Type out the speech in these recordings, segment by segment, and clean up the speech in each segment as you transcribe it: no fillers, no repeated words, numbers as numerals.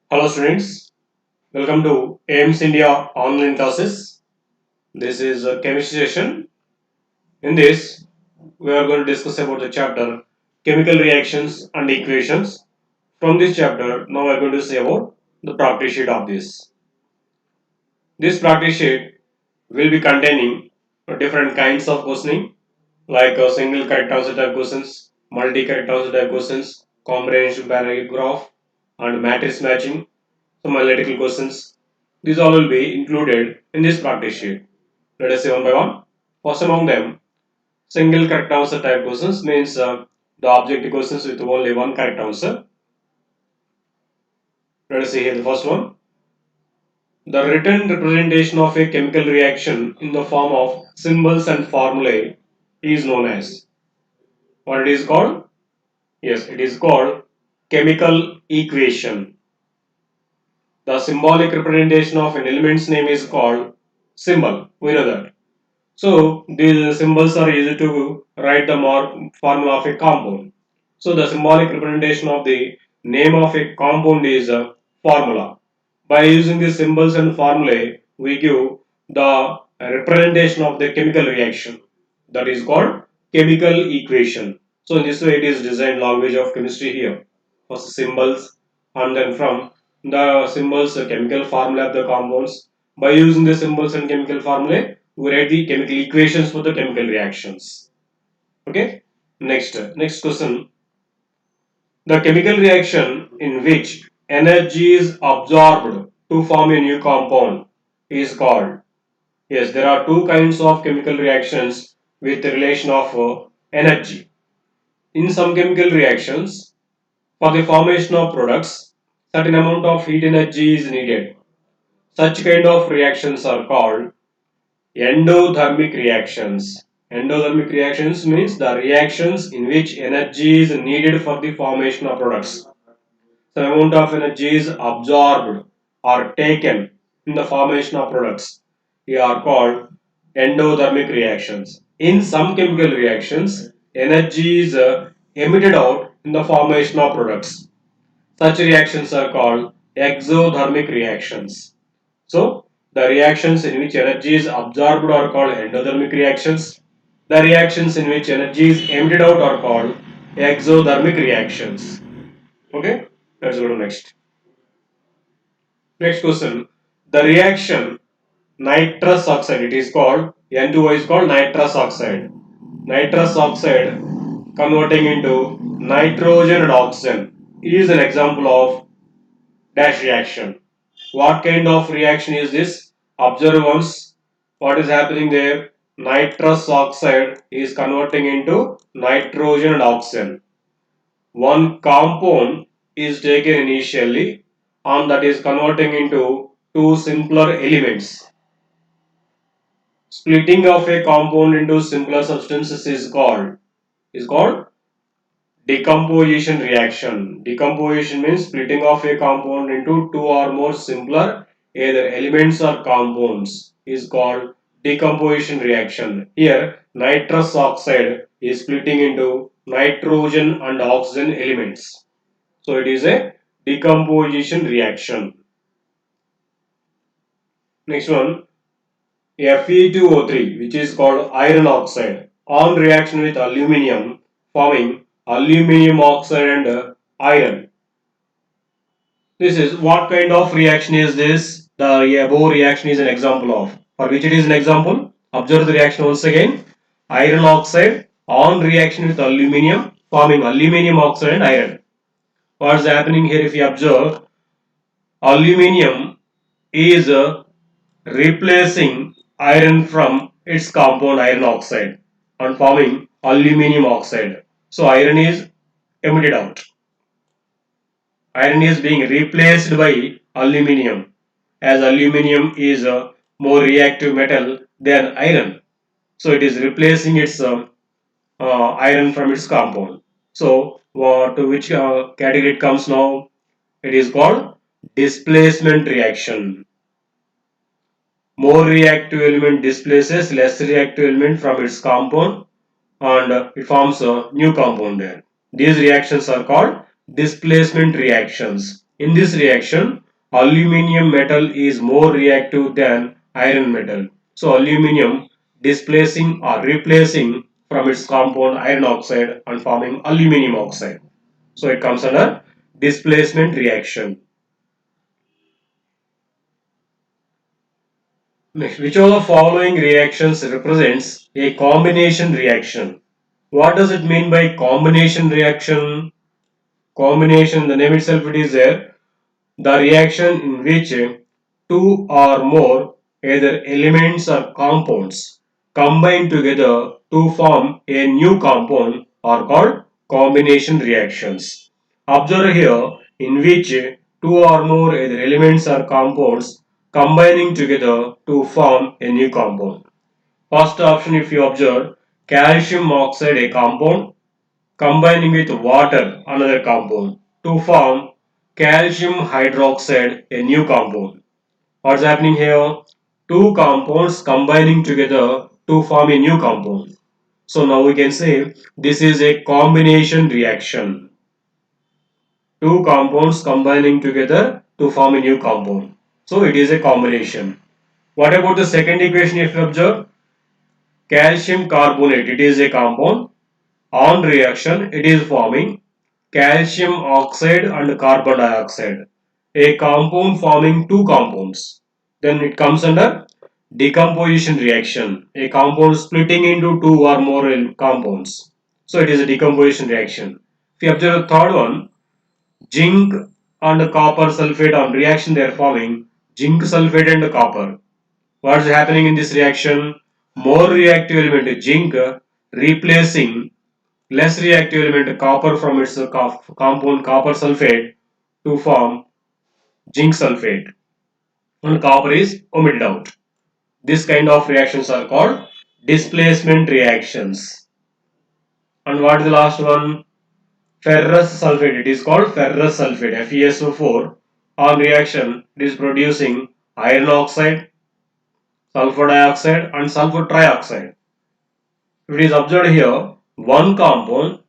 Hello students, welcome to AIMS India online classes. This is a chemistry session. In this, we are going to discuss about the chapter chemical reactions and equations. From this chapter, now we are going to say about the practice sheet of this. This practice sheet will be containing different kinds of questioning like single correct answer type questions, multi correct answer type questions, comprehension paragraph and matrix matching, some analytical questions. These all will be included in this practice sheet. Let us see one by one. First among them, single correct answer type questions means the objective questions with only one correct answer. Let us see here the first one. The written representation of a chemical reaction in the form of symbols and formulae is known as what it is called? Yes, it is called chemical equation. The symbolic representation of an element's name is called symbol. We know that. So these symbols are used to write the formula of a compound. So the symbolic representation of the name of a compound is a formula. By using these symbols and formulae, we give the representation of the chemical reaction. That is called chemical equation. So in this way, it is designed language of chemistry here. First symbols, and then from the symbols, the chemical formula of the compounds. By using the symbols and chemical formulae, we write the chemical equations for the chemical reactions. Okay. Next question. The chemical reaction in which energy is absorbed to form a new compound is called. Yes, there are two kinds of chemical reactions with the relation of energy. In some chemical reactions, for the formation of products, certain amount of heat energy is needed. Such kind of reactions are called endothermic reactions. Endothermic reactions means the reactions in which energy is needed for the formation of products. The amount of energy is absorbed or taken in the formation of products. They are called endothermic reactions. In some chemical reactions, energy is emitted out in the formation of products. Such reactions are called exothermic reactions. So, the reactions in which energy is absorbed are called endothermic reactions. The reactions in which energy is emitted out are called exothermic reactions. Okay, let's go to next. Next question. The reaction nitrous oxide, it is called N2O is called nitrous oxide. Nitrous oxide converting into nitrogen and oxygen is an example of dash reaction. What kind of reaction is this? Observe once what is happening there. Nitrous oxide is converting into nitrogen and oxygen. One compound is taken initially and that is converting into two simpler elements. Splitting of a compound into simpler substances is called decomposition reaction. Decomposition means splitting of a compound into two or more simpler either elements or compounds is called decomposition reaction. Here nitrous oxide is splitting into nitrogen and oxygen elements. So it is a decomposition reaction. Next one, Fe2O3, which is called iron oxide, on reaction with aluminium, forming aluminium oxide and iron. This is what kind of reaction is this? The above reaction is an example of. For which it is an example? Observe the reaction once again. Iron oxide on reaction with aluminium, forming aluminium oxide and iron. What is happening here if you observe? Aluminium is replacing iron from its compound iron oxide and forming aluminium oxide. So iron is emitted out. Iron is being replaced by aluminium as aluminium is a more reactive metal than iron. So it is replacing its iron from its compound. So to which category it comes now? It is called displacement reaction. More reactive element displaces less reactive element from its compound and it forms a new compound there. These reactions are called displacement reactions. In this reaction, aluminium metal is more reactive than iron metal. So aluminium displacing or replacing from its compound iron oxide and forming aluminium oxide. So it comes under displacement reaction. Next, which of the following reactions represents a combination reaction? What does it mean by combination reaction? Combination, the name itself it is there. The reaction in which two or more either elements or compounds combine together to form a new compound are called combination reactions. Observe here in which two or more either elements or compounds combining together to form a new compound. First option, if you observe, calcium oxide a compound combining with water another compound to form calcium hydroxide a new compound. What's happening here? Two compounds combining together to form a new compound. So now we can say this is a combination reaction. Two compounds combining together to form a new compound. So it is a combination. What about the second equation if you observe? Calcium carbonate, it is a compound. On reaction, it is forming calcium oxide and carbon dioxide, a compound forming two compounds. Then it comes under decomposition reaction, a compound splitting into two or more compounds. So it is a decomposition reaction. If you observe the third one, zinc and copper sulfate on reaction they are forming zinc sulfate and copper. What is happening in this reaction? More reactive element zinc replacing less reactive element copper from its compound copper sulfate to form zinc sulfate, and copper is omitted out. This kind of reactions are called displacement reactions. And what is the last one? Ferrous sulfate. It is called ferrous sulfate, FeSO4. On reaction, it is producing iron oxide, sulfur dioxide and sulfur trioxide. If it is observed here, one compound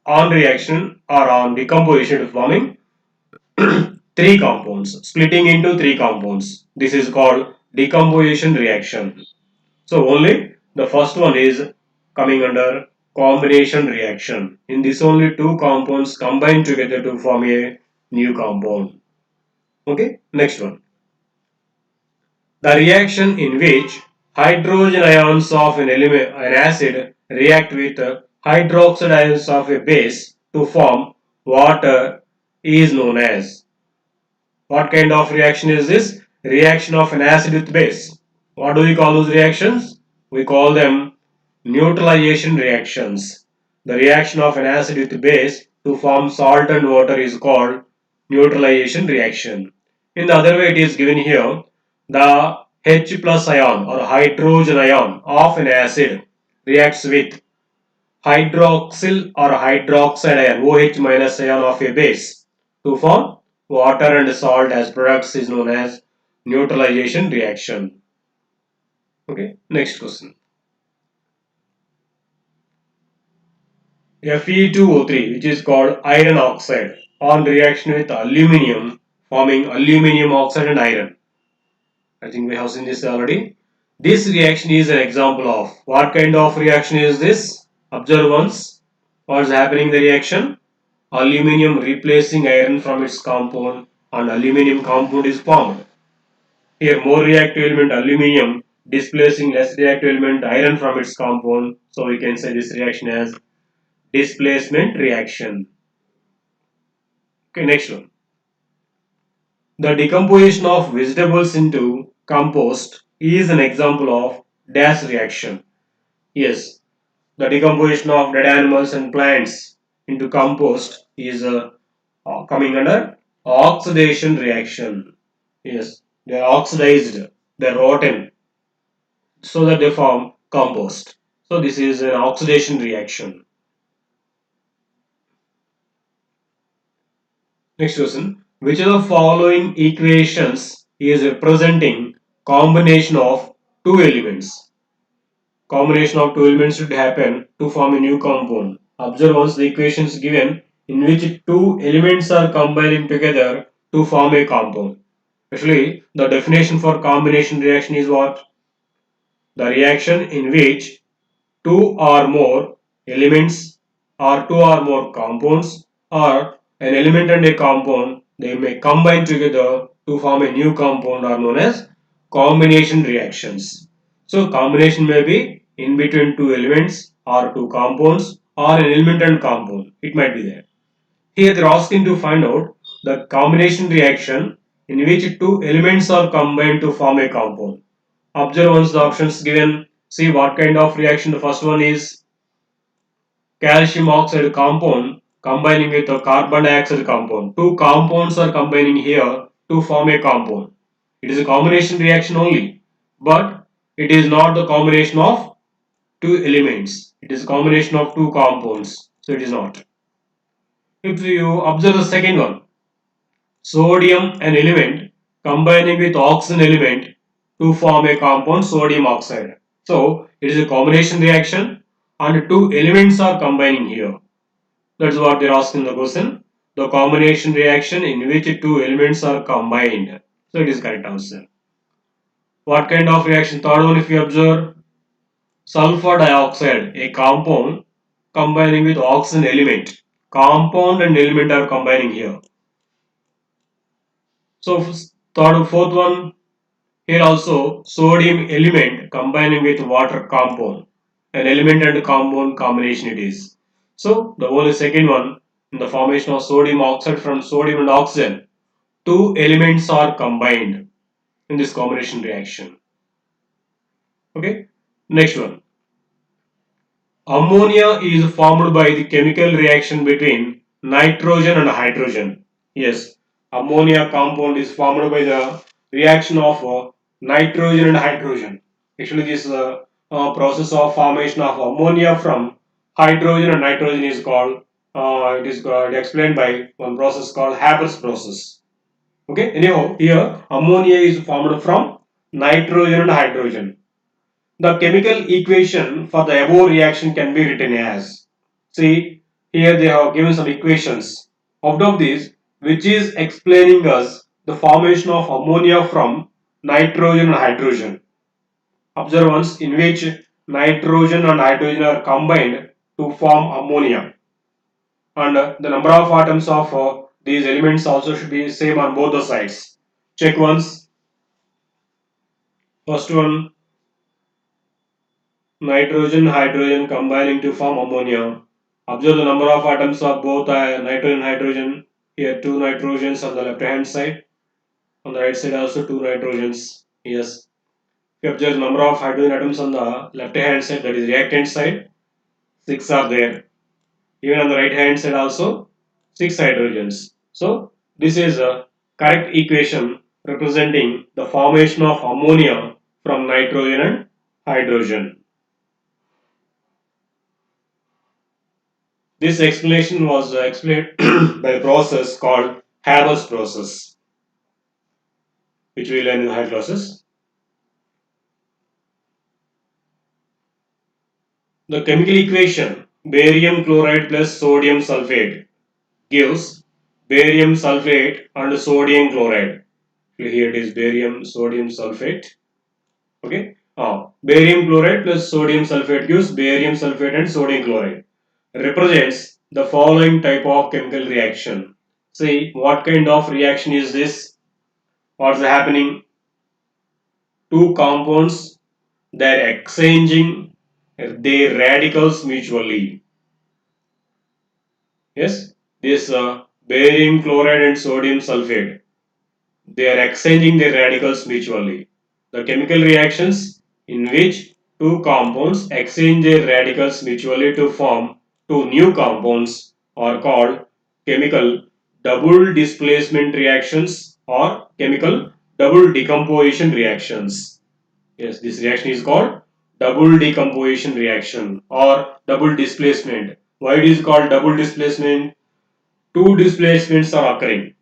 on reaction or on decomposition is forming three compounds, splitting into three compounds. This is called decomposition reaction. So only the first one is coming under combination reaction. In this only two compounds combine together to form a new compound. Okay, next one. The reaction in which hydrogen ions of an element, an acid react with hydroxide ions of a base to form water is known as. What kind of reaction is this? Reaction of an acid with base. What do we call those reactions? We call them neutralization reactions. The reaction of an acid with base to form salt and water is called neutralization reaction. In the other way it is given here, the H plus ion or hydrogen ion of an acid reacts with hydroxyl or hydroxide ion OH minus ion of a base to form water and salt as products is known as neutralization reaction. Okay, next question. Fe2O3, which is called iron oxide, on reaction with aluminium forming aluminium oxide and iron. I think we have seen this already. This reaction is an example of what kind of reaction is this? Observe once. What is happening in the reaction? Aluminium replacing iron from its compound and aluminium compound is formed. Here more reactive element aluminium displacing less reactive element iron from its compound. So we can say this reaction as displacement reaction. Okay, next one. The decomposition of vegetables into compost is an example of dash reaction. Yes, the decomposition of dead animals and plants into compost is coming under oxidation reaction. Yes, they are oxidized, they are rotten, so that they form compost. So this is an oxidation reaction. Next question. Which of the following equations is representing combination of two elements? Combination of two elements should happen to form a new compound. Observe once the equations given in which two elements are combining together to form a compound. Actually, the definition for combination reaction is what? The reaction in which two or more elements or two or more compounds or an element and a compound, they may combine together to form a new compound are known as combination reactions. So combination may be in between two elements or two compounds or an element and compound. It might be there. Here they are asking to find out the combination reaction in which two elements are combined to form a compound. Observe once the options given. See what kind of reaction. The first one is calcium oxide compound combining with a carbon dioxide compound. Two compounds are combining here to form a compound. It is a combination reaction only, but it is not the combination of two elements. It is a combination of two compounds. So it is not. If you observe the second one, sodium an element combining with oxygen element to form a compound sodium oxide. So it is a combination reaction and two elements are combining here. That's what they're asking the question. The combination reaction in which two elements are combined. So it is correct answer. What kind of reaction? Third one, if you observe, sulfur dioxide, a compound combining with oxygen element. Compound and element are combining here. So third, fourth one, here also sodium element combining with water compound. An element and compound combination it is. So the only second one, in the formation of sodium oxide from sodium and oxygen, two elements are combined in this combination reaction. Okay. Next one. Ammonia is formed by the chemical reaction between nitrogen and hydrogen. Yes, ammonia compound is formed by the reaction of nitrogen and hydrogen. Actually, this process of formation of ammonia from hydrogen and nitrogen is called, it is explained by one process called Haber's process. Okay, anyhow, here ammonia is formed from nitrogen and hydrogen. The chemical equation for the above reaction can be written as, see, here they have given some equations. Out of these, which is explaining us the formation of ammonia from nitrogen and hydrogen. Observe once in which nitrogen and hydrogen are combined to form ammonia. And the number of atoms of these elements also should be same on both the sides. Check once. First one, nitrogen, hydrogen combining to form ammonia. Observe the number of atoms of both nitrogen and hydrogen. Here two nitrogens on the left hand side. On the right side also two nitrogens. Yes. If you observe the number of hydrogen atoms on the left hand side, that is reactant side, 6 are there. Even on the right hand side also 6 hydrogens. So this is a correct equation representing the formation of ammonia from nitrogen and hydrogen. This explanation was explained by a process called Haber's process, which we learn in higher classes. The chemical equation barium chloride plus sodium sulfate gives barium sulfate and sodium chloride. Here it is barium sodium sulfate. Okay. Barium chloride plus sodium sulfate gives barium sulfate and sodium chloride. Represents the following type of chemical reaction. See what kind of reaction is this? What's happening? Two compounds, they're exchanging their radicals mutually. Yes, this barium chloride and sodium sulfate, they are exchanging their radicals mutually. The chemical reactions in which two compounds exchange their radicals mutually to form two new compounds are called chemical double displacement reactions or chemical double decomposition reactions. Yes, this reaction is called double decomposition reaction or double displacement. Why it is called double displacement? Two displacements are occurring.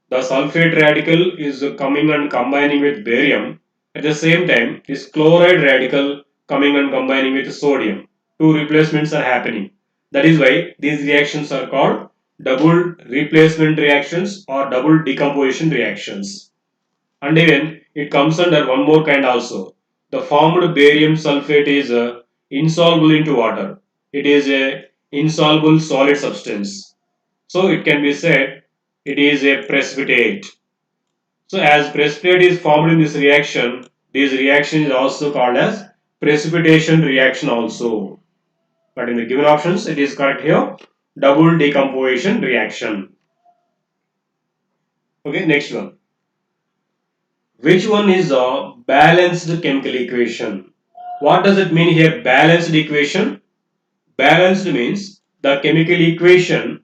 The sulfate radical is coming and combining with barium. At the same time, this chloride radical coming and combining with sodium. Two replacements are happening. That is why these reactions are called double replacement reactions or double decomposition reactions. And even it comes under one more kind also. The formed barium sulfate is insoluble into water. It is a insoluble solid substance. So it can be said it is a precipitate. So as precipitate is formed in this reaction, this reaction is also called as precipitation reaction also. But in the given options, it is correct here. Double decomposition reaction. Okay, next one. Which one is a balanced chemical equation? What does it mean here? Balanced equation. Balanced means the chemical equation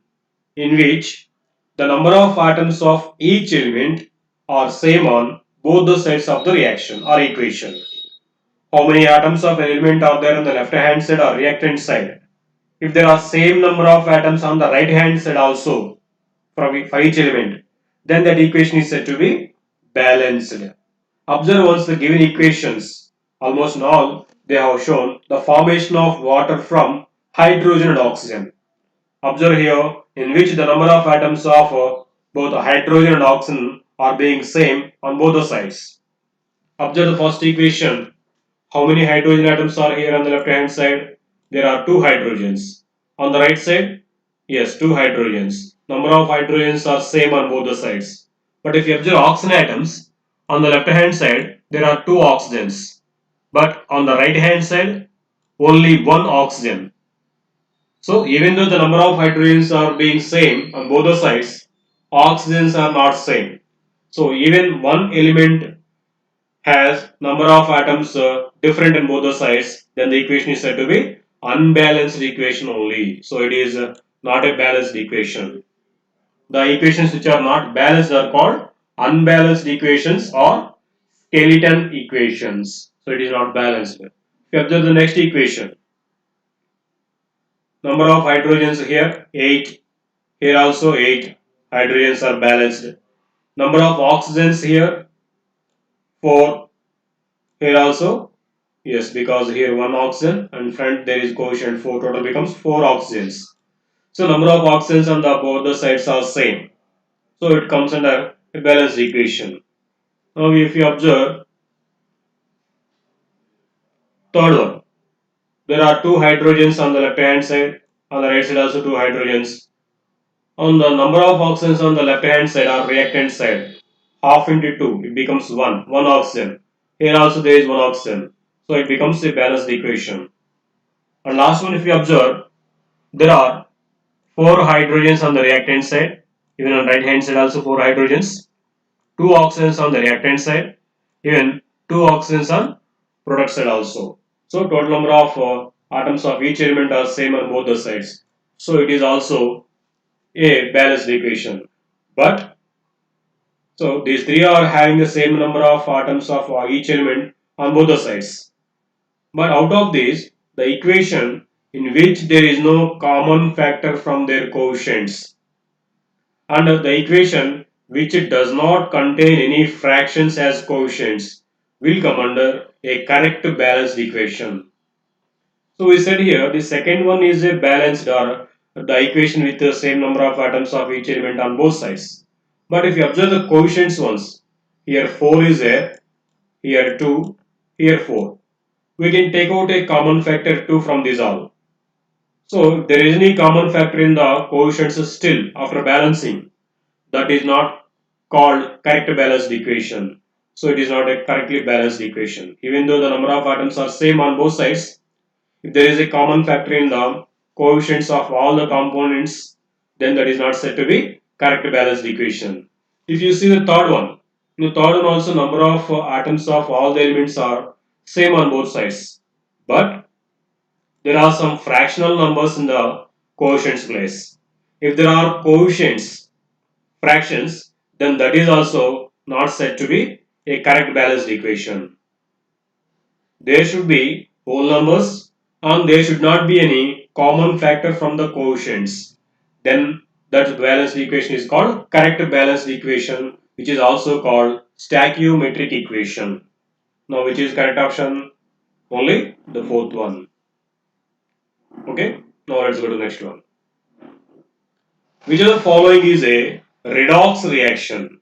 in which the number of atoms of each element are same on both the sides of the reaction or equation. How many atoms of an element are there on the left hand side or reactant side? If there are same number of atoms on the right hand side also for each element, then that equation is said to be balanced. Observe once the given equations, almost all they have shown the formation of water from hydrogen and oxygen. Observe here in which the number of atoms of both hydrogen and oxygen are being same on both the sides. Observe the first equation. How many hydrogen atoms are here on the left hand side? There are two hydrogens. On the right side? Yes, two hydrogens. Number of hydrogens are same on both the sides. But if you observe oxygen atoms, on the left hand side there are two oxygens. But on the right hand side only one oxygen. So even though the number of hydrogens are being same on both the sides, oxygens are not same. So even one element has number of atoms different in both the sides, then the equation is said to be unbalanced equation only. So it is not a balanced equation. The equations which are not balanced are called unbalanced equations or skeleton equations. So it is not balanced. If you observe the next equation, number of hydrogens here 8, here also 8 hydrogens are balanced. Number of oxygens here 4, here also. Yes, because here one oxygen and front there is coefficient 4, total becomes 4 oxygens. So number of oxygens on the both the sides are same. So it comes under a balanced equation. Now if you observe third one, there are two hydrogens on the left hand side, on the right side also two hydrogens. On the number of oxygens on the left hand side or reactant side, half into 2, it becomes 1 oxygen. Here also there is one oxygen. So it becomes a balanced equation. And last one, if you observe, there are 4 hydrogens on the reactant side, even on right hand side also 4 hydrogens, 2 oxygens on the reactant side, even 2 oxygens on product side also. So total number of atoms of each element are same on both the sides. So it is also a balanced equation. But so these three are having the same number of atoms of each element on both the sides. But out of these, the equation in which there is no common factor from their coefficients, and the equation which does not contain any fractions as coefficients will come under a correct balanced equation. So we said here the second one is a balanced or the equation with the same number of atoms of each element on both sides. But if you observe the coefficients ones, here 4 is there, here 2, here 4. We can take out a common factor 2 from these all. So if there is any common factor in the coefficients still after balancing, that is not called correct balanced equation. So it is not a correctly balanced equation. Even though the number of atoms are same on both sides, if there is a common factor in the coefficients of all the components, then that is not said to be correct balanced equation. If you see the third one, in the third one also number of atoms of all the elements are same on both sides. But there are some fractional numbers in the coefficients place. If there are coefficients, fractions, then that is also not said to be a correct balanced equation. There should be whole numbers and there should not be any common factor from the coefficients. Then that balanced equation is called correct balanced equation, which is also called stoichiometric equation. Now which is correct option? Only the fourth one. Okay, now let's go to the next one. Which of the following is a redox reaction?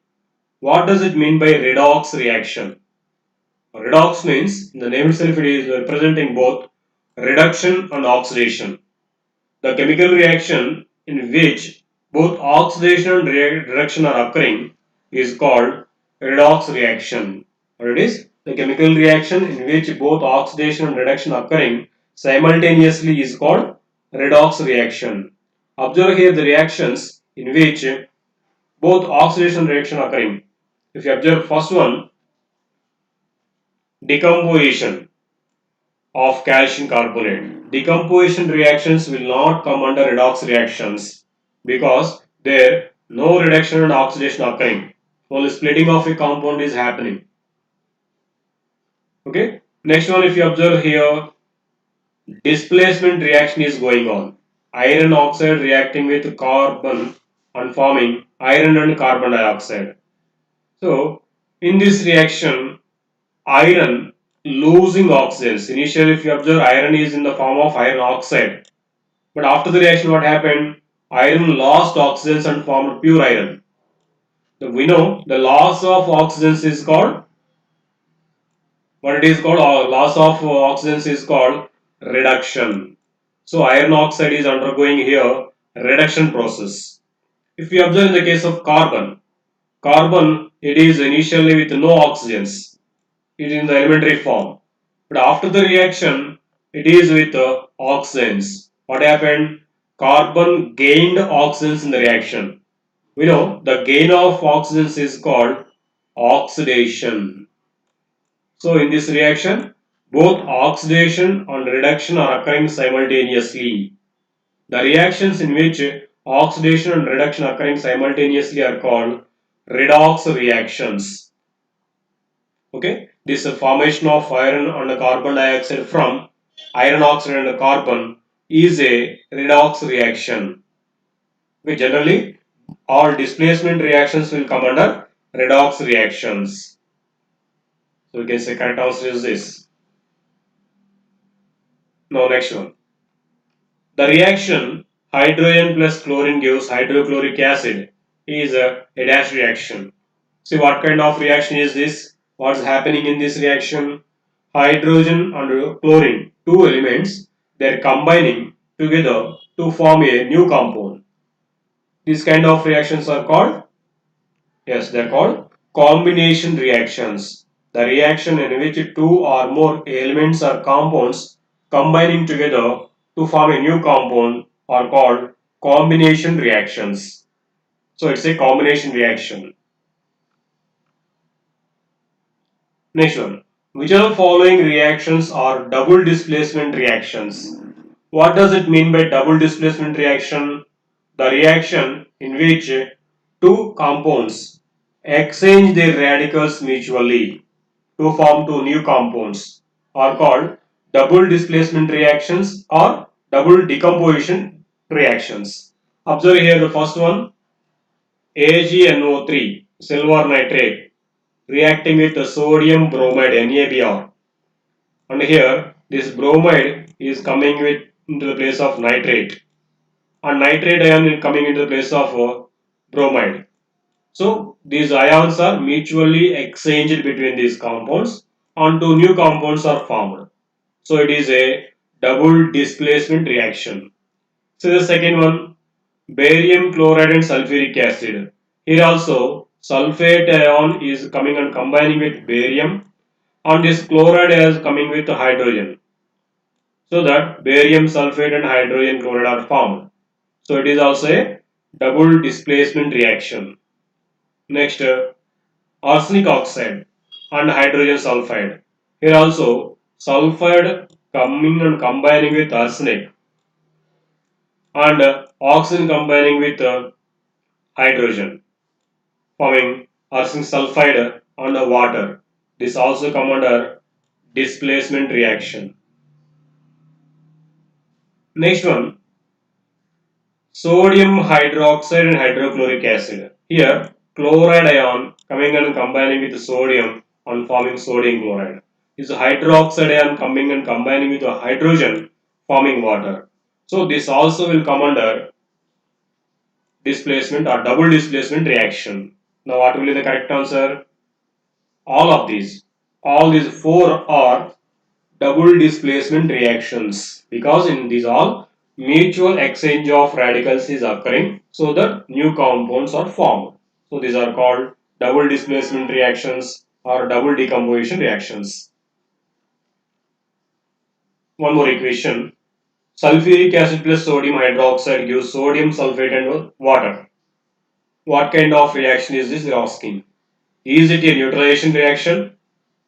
What does it mean by redox reaction? Redox means, in the name itself, it is representing both reduction and oxidation. The chemical reaction in which both oxidation and reduction are occurring is called redox reaction. Or it is the chemical reaction in which both oxidation and reduction occurring simultaneously is called redox reaction. Observe here the reactions in which both oxidation and reduction occurring. If you observe first one, decomposition of calcium carbonate. Decomposition reactions will not come under redox reactions because there no reduction and oxidation occurring. Only splitting of a compound is happening. Okay. Next one, if you observe here, displacement reaction is going on. Iron oxide reacting with carbon and forming iron and carbon dioxide. So, in this reaction, iron losing oxygens. Initially, if you observe, iron is in the form of iron oxide. But after the reaction, what happened? Iron lost oxygens and formed pure iron. So we know the loss of oxygens is called, what it is called, loss of oxygens is called reduction. So iron oxide is undergoing here reduction process. If we observe in the case of carbon, carbon it is initially with no oxygens. It is in the elementary form. But after the reaction, it is with oxygens. What happened? Carbon gained oxygens in the reaction. We know the gain of oxygens is called oxidation. So in this reaction, both oxidation and reduction are occurring simultaneously. The reactions in which oxidation and reduction occurring simultaneously are called redox reactions. Okay, this formation of iron and carbon dioxide from iron oxide and carbon is a redox reaction. Okay, generally all displacement reactions will come under redox reactions. So we can say correct answer is this. Now next one. The reaction hydrogen plus chlorine gives hydrochloric acid is a dash reaction. See what kind of reaction is this? What's happening in this reaction? Hydrogen and chlorine, two elements, they are combining together to form a new compound. These kind of reactions are called, yes, they are called combination reactions. The reaction in which two or more elements or compounds combining together to form a new compound are called combination reactions. So it's a combination reaction. Next one. Which of the following reactions are double displacement reactions? What does it mean by double displacement reaction? The reaction in which two compounds exchange their radicals mutually to form two new compounds are called double displacement reactions or double decomposition reactions. Observe here the first one, AgNO3, silver nitrate, reacting with the sodium bromide NaBr. And here this bromide is coming with into the place of nitrate, and nitrate ion is coming into the place of bromide. So these ions are mutually exchanged between these compounds and two new compounds are formed. So it is a double displacement reaction. So the second one, barium chloride and sulfuric acid. Here also sulfate ion is coming and combining with barium, and this chloride is coming with hydrogen. So that barium sulfate and hydrogen chloride are formed. So it is also a double displacement reaction. Next, arsenic oxide and hydrogen sulfide. Here also sulfide coming and combining with arsenic, and oxygen combining with hydrogen, forming arsenic sulfide and water. This also come under displacement reaction. Next one, sodium hydroxide and hydrochloric acid. Here, chloride ion coming and combining with sodium and forming sodium chloride. This hydroxide ion coming and combining with hydrogen forming water. So this also will come under displacement or double displacement reaction. Now what will be the correct answer? All of these. All these four are double displacement reactions because in these all mutual exchange of radicals is occurring so that new compounds are formed. So these are called double displacement reactions or double decomposition reactions. One more equation. Sulfuric acid plus sodium hydroxide gives sodium sulfate and water. What kind of reaction is this? They are asking. Is it a neutralization reaction?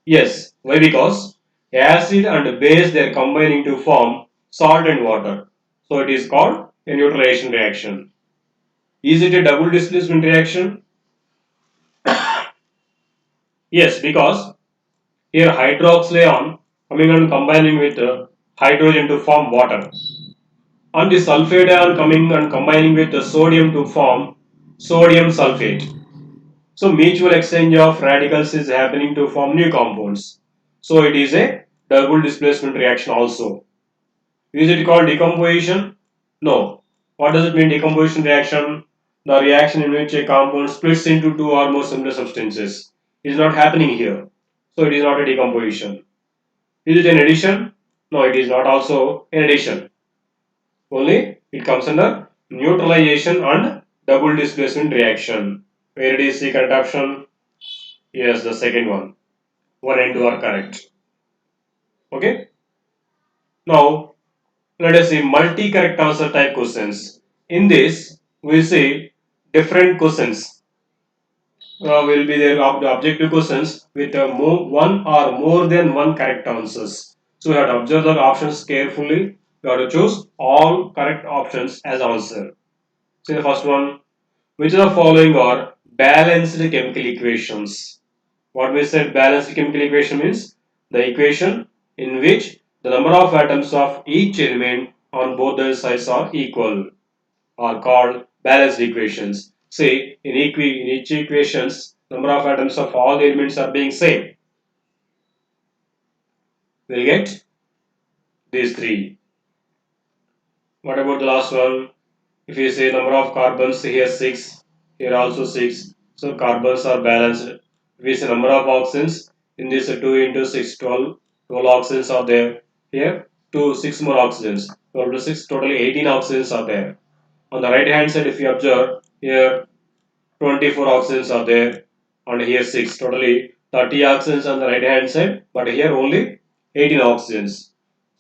Yes. Why? Because acid and base they are combining to form salt and water. So it is called a neutralization reaction. Is it a double displacement reaction? Yes, because here hydroxyl ion coming and combining with hydrogen to form water. And the sulfate ion coming and combining with the sodium to form sodium sulfate. So mutual exchange of radicals is happening to form new compounds. So it is a double displacement reaction also. Is it called decomposition? No. What does it mean decomposition reaction? The reaction in which a compound splits into two or more similar substances is not happening here. So it is not a decomposition. Is it an addition? No, it is not also an addition. Only it comes under neutralization and double displacement reaction. Where it is the correct option? Yes, the second one. 1 and 2 are correct. Okay. Now let us see multi-correct answer type questions. In this, we see different questions. Will be there the objective questions with one or more than one correct answers. So we have to observe the options carefully. We have to choose all correct options as answer. See the first one. Which of the following are balanced chemical equations? What we said balanced chemical equation means the equation in which the number of atoms of each element on both the sides are equal are called balanced equations. Say in each equations number of atoms of all the elements are being same. We'll get these three. What about the last one? If you say number of carbons here 6, here also 6. So carbons are balanced. If we say number of oxygens in this 2 into 6 12. 12 oxygens are there. Here 2 6 more oxygens. 12 to 6 totally 18 oxygens are there. On the right hand side if you observe here 24 oxygens are there and here 6 totally 30 oxygens on the right hand side but here only 18 oxygens.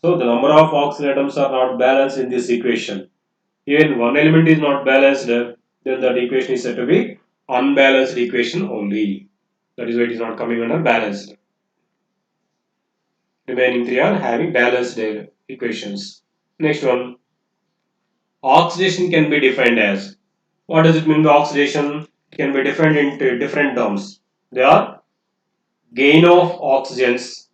So the number of oxygen atoms are not balanced in this equation. Even one element is not balanced, then that equation is said to be unbalanced equation only. That is why it is not coming under balanced. Remaining three are having balanced equations. Next one, oxidation can be defined as. What does it mean by oxidation? It can be defined into different terms. They are gain of oxygens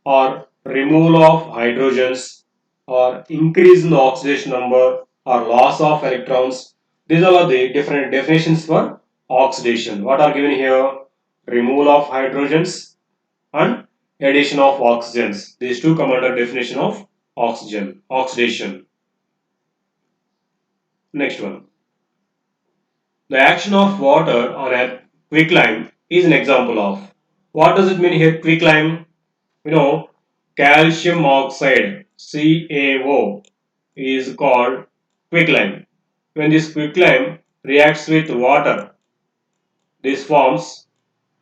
or removal of hydrogens or increase in the oxidation number or loss of electrons. These are the different definitions for oxidation. What are given here? Removal of hydrogens and addition of oxygens. These two come under definition of oxidation. Next one. The action of water on a quicklime is an example of. What does it mean here? Quicklime. You know, calcium oxide CaO is called quicklime. When this quicklime reacts with water, this forms,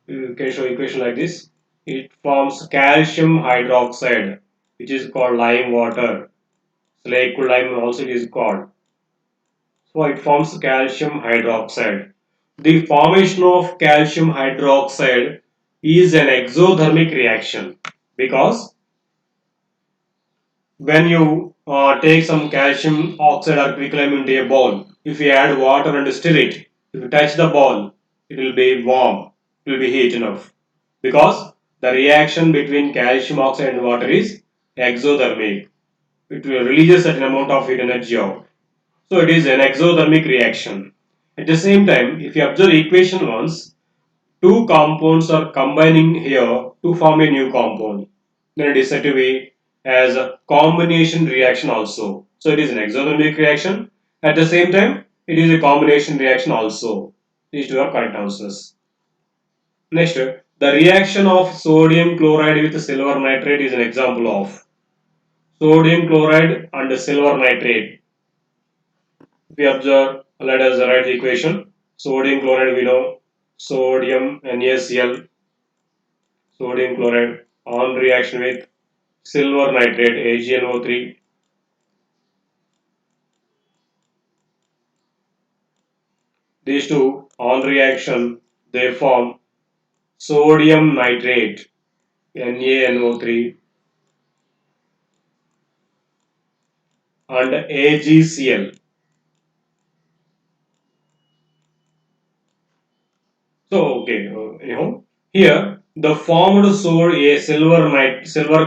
you can show equation like this, it forms calcium hydroxide which is called lime water. Lake lime also it is called. So it forms calcium hydroxide. The formation of calcium hydroxide is an exothermic reaction because when you take some calcium oxide or quicklime into a bowl, if you add water and stir it, if you touch the bowl, it will be warm, it will be heat enough. Because the reaction between calcium oxide and water is exothermic. It will release a certain amount of heat energy out. So it is an exothermic reaction. At the same time, if you observe equation once, two compounds are combining here to form a new compound. Then it is said to be as a combination reaction also. So it is an exothermic reaction. At the same time, It is a combination reaction also. These two are correct answers. Next, the reaction of sodium chloride with silver nitrate is an example of sodium chloride and silver nitrate. If we observe, let us write the equation. Sodium chloride, we know sodium NaCl, sodium chloride on reaction with silver nitrate AgNO3. These two on reaction, they form sodium nitrate NaNO3 and AgCl. So okay, here the formed silver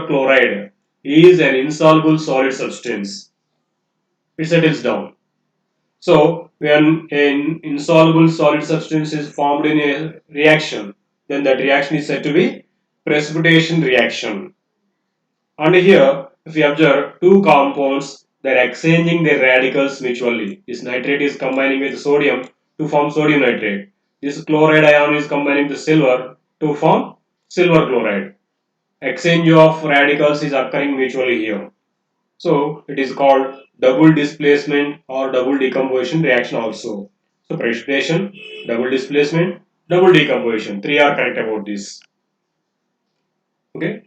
chloride is an insoluble solid substance. It settles down. So when an insoluble solid substance is formed in a reaction, then that reaction is said to be precipitation reaction. And here, if we observe two compounds, they are exchanging their radicals mutually. This nitrate is combining with sodium to form sodium nitrate. This chloride ion is combining with silver to form silver chloride. Exchange of radicals is occurring mutually here. So it is called double displacement or double decomposition reaction also. So precipitation, double displacement, double decomposition. Three are correct about this. Okay.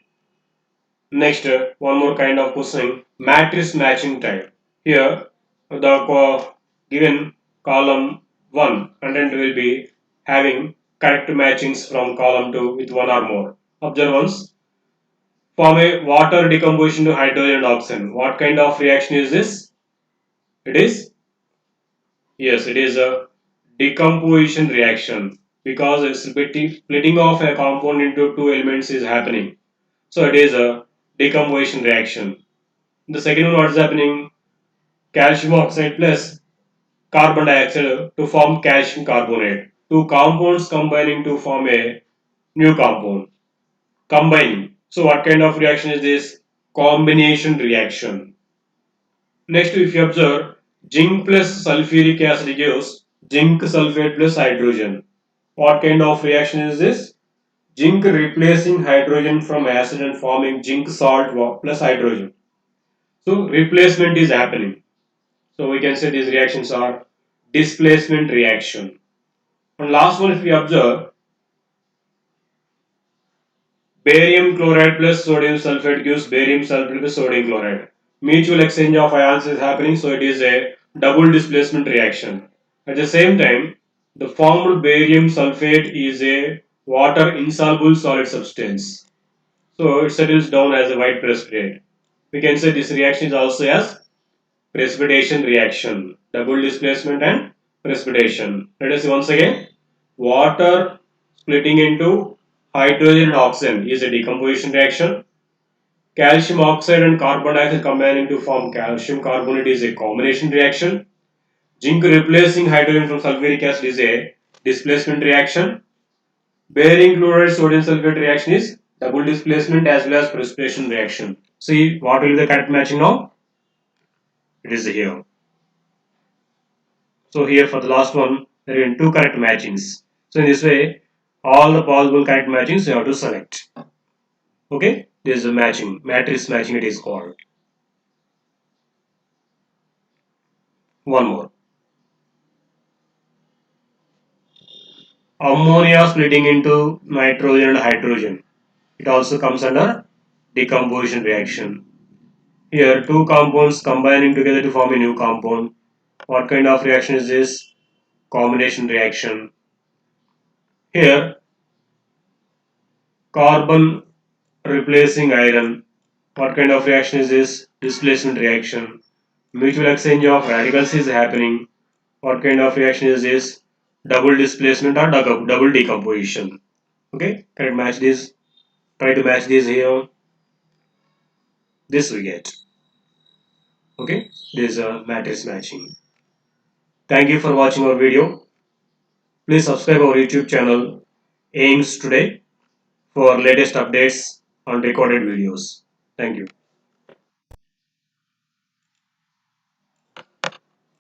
Next, one more kind of question, matrix matching type. Here, the given column 1 content will be having correct matchings from column 2 with one or more. Observe once. Form a water decomposition to hydrogen and oxygen. What kind of reaction is this? It is? Yes, it is a decomposition reaction because it's splitting of a compound into two elements is happening. So it is a decomposition reaction. The second one, what is happening? Calcium oxide plus carbon dioxide to form calcium carbonate. Two compounds combining to form a new compound. Combining. So what kind of reaction is this? Combination reaction. Next, if you observe, zinc plus sulfuric acid gives zinc sulfate plus hydrogen. What kind of reaction is this? Zinc replacing hydrogen from acid and forming zinc salt plus hydrogen. So replacement is happening. So we can say these reactions are displacement reaction. And last one, if we observe, barium chloride plus sodium sulfate gives barium sulfate plus sodium chloride. Mutual exchange of ions is happening, so it is a double displacement reaction. At the same time, the formed barium sulfate is a water insoluble solid substance. So it settles down as a white precipitate. We can say this reaction is also as precipitation reaction, double displacement and precipitation. Let us see once again. Water splitting into hydrogen and oxygen is a decomposition reaction. Calcium oxide and carbon dioxide combining to form calcium carbonate is a combination reaction. Zinc replacing hydrogen from sulfuric acid is a displacement reaction. Barium chloride sodium sulfate reaction is double displacement as well as precipitation reaction. See what will be the correct matching now? It is here. So here for the last one, there are two correct matchings. So in this way, all the possible correct matchings you have to select. Okay, this is a matching, matrix matching it is called. One more. Ammonia splitting into nitrogen and hydrogen. It also comes under decomposition reaction. Here two compounds combining together to form a new compound. What kind of reaction is this? Combination reaction. Here carbon replacing iron. What kind of reaction is this? Displacement reaction. Mutual exchange of radicals is happening. What kind of reaction is this? Double displacement or double decomposition. Okay, try to match this. Try to match this here. This we get. Okay, this is a matrix matching. Thank you for watching our video. Please subscribe our YouTube channel AIMS Today for latest updates on recorded videos. Thank you.